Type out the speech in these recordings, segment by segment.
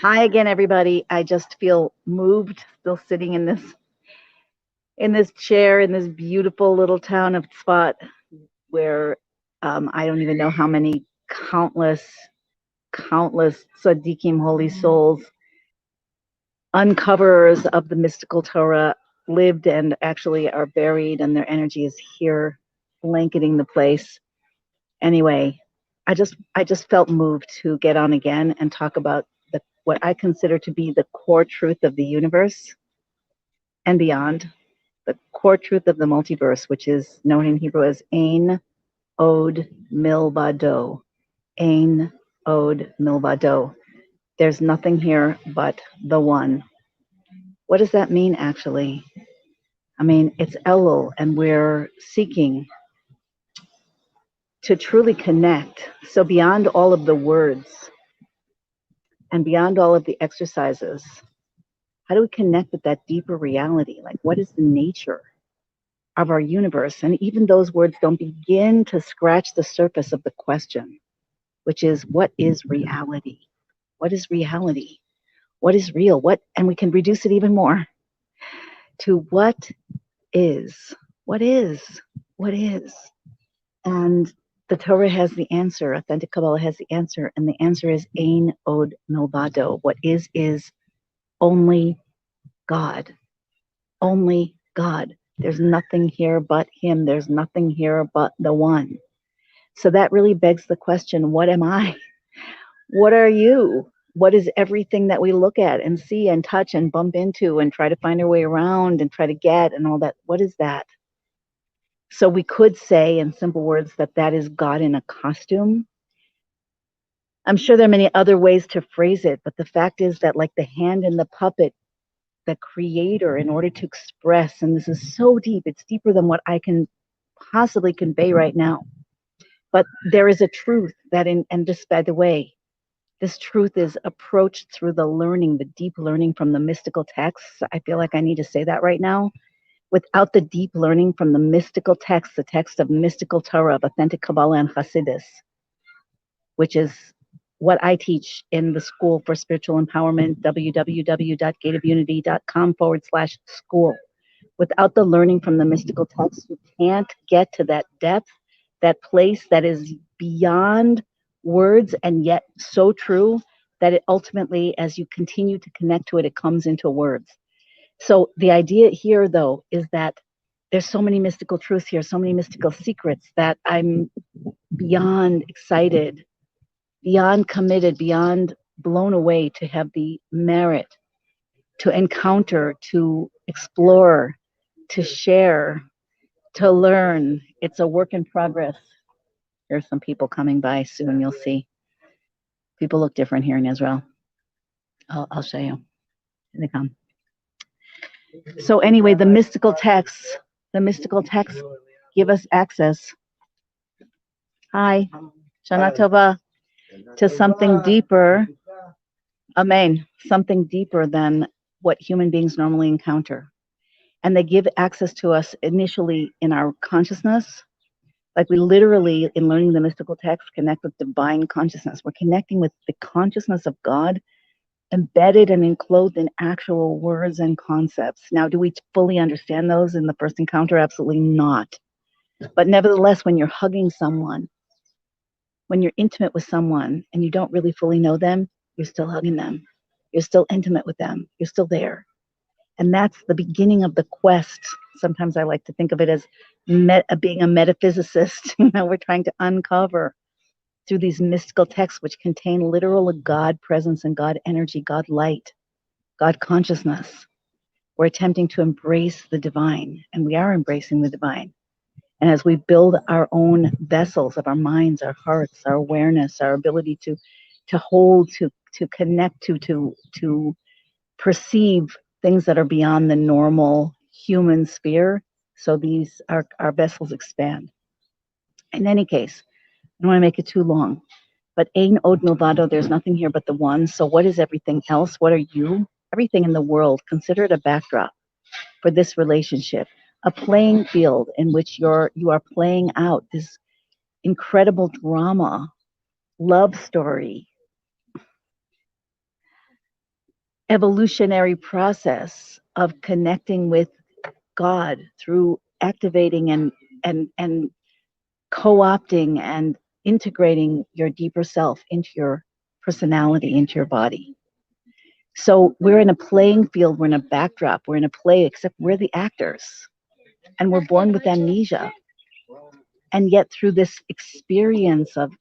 Hi again, everybody. I just feel moved, still sitting in this chair in this beautiful little town of Spot, where I don't even know how many countless tzaddikim, holy souls, uncoverers of the mystical Torah lived and actually are buried, and their energy is here, blanketing the place. Anyway, I just felt moved to get on again and talk about what I consider to be the core truth of the universe and beyond, the core truth of the multiverse, which is known in Hebrew as Ein Od Milvado. Ein Od Milvado. There's nothing here but the one. What does that mean, actually? I mean, it's Elul, and we're seeking to truly connect. So, beyond all of the words and beyond all of the exercises, how do we connect with that deeper reality? Like, what is the nature of our universe? And even those words don't begin to scratch the surface of the question, which is, what is reality? What is reality? What is real? And we can reduce it even more to what is, what is, what is. And the Torah has the answer, authentic Kabbalah has the answer, and the answer is Ein Od Milvado. What is only God. Only God. There's nothing here but Him. There's nothing here but the one. So that really begs the question, what am I? What are you? What is everything that we look at and see and touch and bump into and try to find our way around and try to get and all that? What is that? So we could say in simple words that that is God in a costume. I'm sure there are many other ways to phrase it, but the fact is that, like the hand in the puppet, the creator, in order to express, and this is so deep, it's deeper than what I can possibly convey right now. But there is a truth that and just by the way, this truth is approached through the learning, the deep learning from the mystical texts. I feel like I need to say that right now. Without the deep learning from the mystical text, the text of mystical Torah, of authentic Kabbalah and Hasidus, which is what I teach in the School for Spiritual Empowerment, www.gateofunity.com/school. Without the learning from the mystical text, you can't get to that depth, that place that is beyond words and yet so true that it ultimately, as you continue to connect to it, it comes into words. So the idea here, though, is that there's so many mystical truths here, so many mystical secrets, that I'm beyond excited, beyond committed, beyond blown away to have the merit to encounter, to explore, to share, to learn. It's a work in progress. There's some people coming by soon, you'll see. People look different here in Israel. I'll show you. Here they come. So anyway, the mystical texts give us access. Hi, Shana Tova, to something deeper. Amen. Something deeper than what human beings normally encounter. And they give access to us initially in our consciousness. Like we literally, in learning the mystical text, connect with divine consciousness. We're connecting with the consciousness of God embedded and enclosed in actual words and concepts. Now, do we fully understand those in the first encounter? Absolutely not. But nevertheless, when you're hugging someone, when you're intimate with someone and you don't really fully know them, you're still hugging them. You're still intimate with them. You're still there. And that's the beginning of the quest. Sometimes I like to think of it as being a metaphysicist. We're trying to uncover through these mystical texts, which contain literal God presence and God energy, God light, God consciousness. We're attempting to embrace the divine, and we are embracing the divine. And as we build our own vessels of our minds, our hearts, our awareness, our ability to hold, to connect, to perceive things that are beyond the normal human sphere, so these our vessels expand. In any case, I don't want to make it too long, but Ein Od Milvado, there's nothing here but the one. So what is everything else? What are you? Everything in the world, consider it a backdrop for this relationship, a playing field in which you are playing out this incredible drama, love story, evolutionary process of connecting with God through activating and co-opting and integrating your deeper self into your personality, into your body. So we're in a playing field, we're in a backdrop, we're in a play, except we're the actors and we're born with amnesia. And yet, through this experience of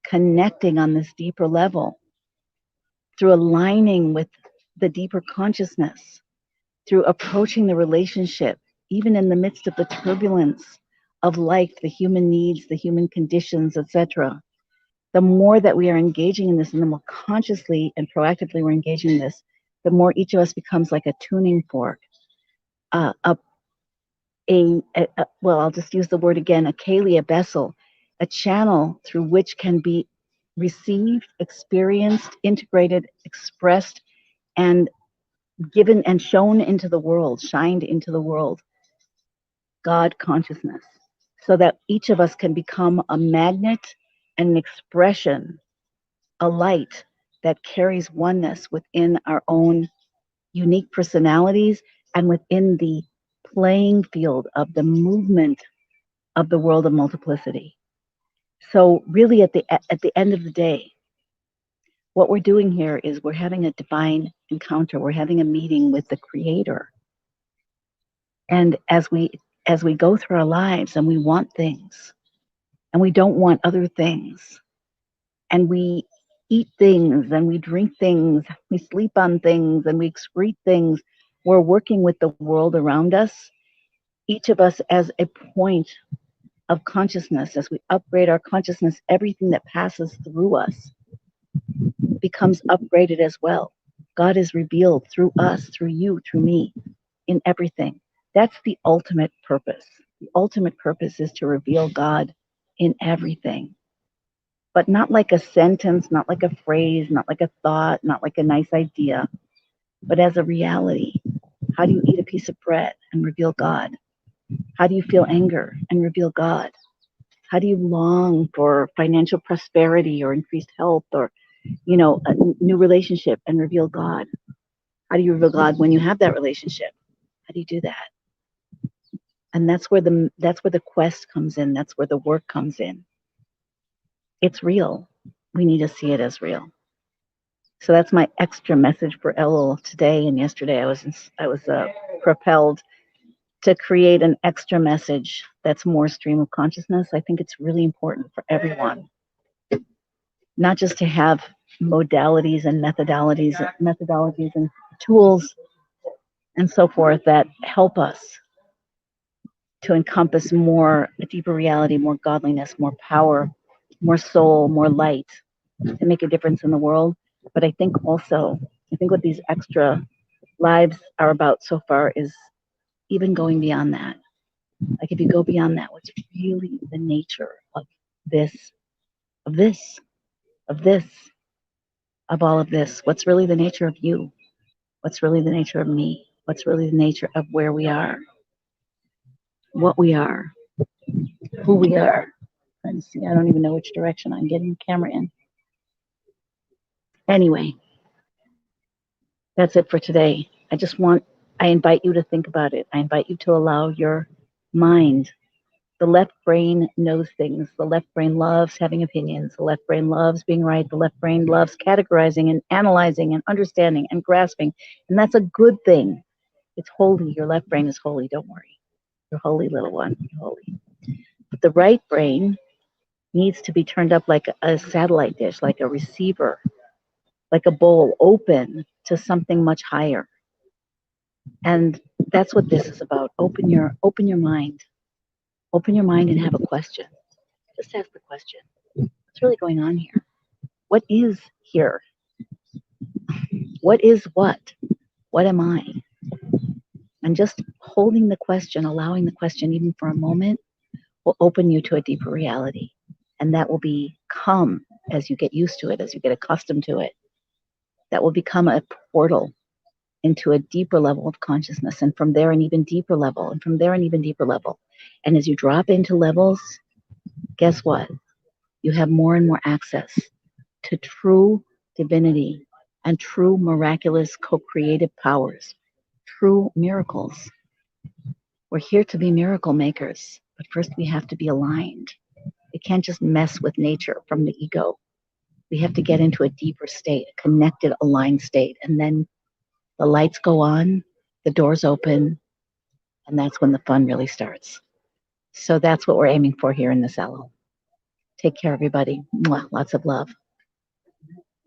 connecting on this deeper level, through aligning with the deeper consciousness, through approaching the relationship, even in the midst of the turbulence of life, the human needs, the human conditions, etc., the more that we are engaging in this and the more consciously and proactively we're engaging in this, the more each of us becomes like a tuning fork, uh, a, well, I'll just use the word again, a keli, a vessel, a channel through which can be received, experienced, integrated, expressed, and given and shown into the world, shined into the world, God consciousness, so that each of us can become a magnet and an expression, a light that carries oneness within our own unique personalities and within the playing field of the movement of the world of multiplicity. So really at the end of the day, what we're doing here is we're having a divine encounter. We're having a meeting with the creator. And as we go through our lives and we want things and we don't want other things and we eat things and we drink things, we sleep on things and we excrete things, we're working with the world around us, each of us as a point of consciousness. As we upgrade our consciousness, everything that passes through us becomes upgraded as well. God is revealed through us, through you, through me, in everything. That's the ultimate purpose. The ultimate purpose is to reveal God in everything, but not like a sentence, not like a phrase, not like a thought, not like a nice idea, but as a reality. How do you eat a piece of bread and reveal God? How do you feel anger and reveal God? How do you long for financial prosperity or increased health or, a new relationship and reveal God? How do you reveal God when you have that relationship? How do you do that? And that's where the quest comes in. That's where the work comes in. It's real. We need to see it as real. So that's my extra message for Elul today and yesterday. I was propelled to create an extra message that's more stream of consciousness. I think it's really important for everyone, not just to have modalities and methodologies and tools and so forth that help us to encompass more, a deeper reality, more godliness, more power, more soul, more light, to make a difference in the world. But I think what these extra lives are about so far is even going beyond that. Like if you go beyond that, what's really the nature of this, of this, of this, of all of this? What's really the nature of you? What's really the nature of me? What's really the nature of where we are, what we are, who we are? Let's see, I don't even know which direction I'm getting the camera in. Anyway, that's it for today. I invite you to think about it. I invite you to allow your mind. The left brain knows things. The left brain loves having opinions. The left brain loves being right. The left brain loves categorizing and analyzing and understanding and grasping. And that's a good thing. It's holy. Your left brain is holy. Don't worry. You're holy, little one. You're holy. But the right brain needs to be turned up like a satellite dish, like a receiver, like a bowl open to something much higher. And that's what this is about. Open your mind. Open your mind and have a question. Just ask the question. What's really going on here? What is here? What is what? What am I? And just holding the question, allowing the question even for a moment, will open you to a deeper reality. And that will become, as you get used to it, as you get accustomed to it, that will become a portal into a deeper level of consciousness. And from there, an even deeper level. And from there, an even deeper level. And as you drop into levels, guess what? You have more and more access to true divinity and true miraculous co-creative powers, true miracles. We're here to be miracle makers, but first we have to be aligned. We can't just mess with nature from the ego. We have to get into a deeper state, a connected, aligned state. And then the lights go on, the doors open, and that's when the fun really starts. So that's what we're aiming for here in this Aloe. Take care, everybody. Mwah. Lots of love.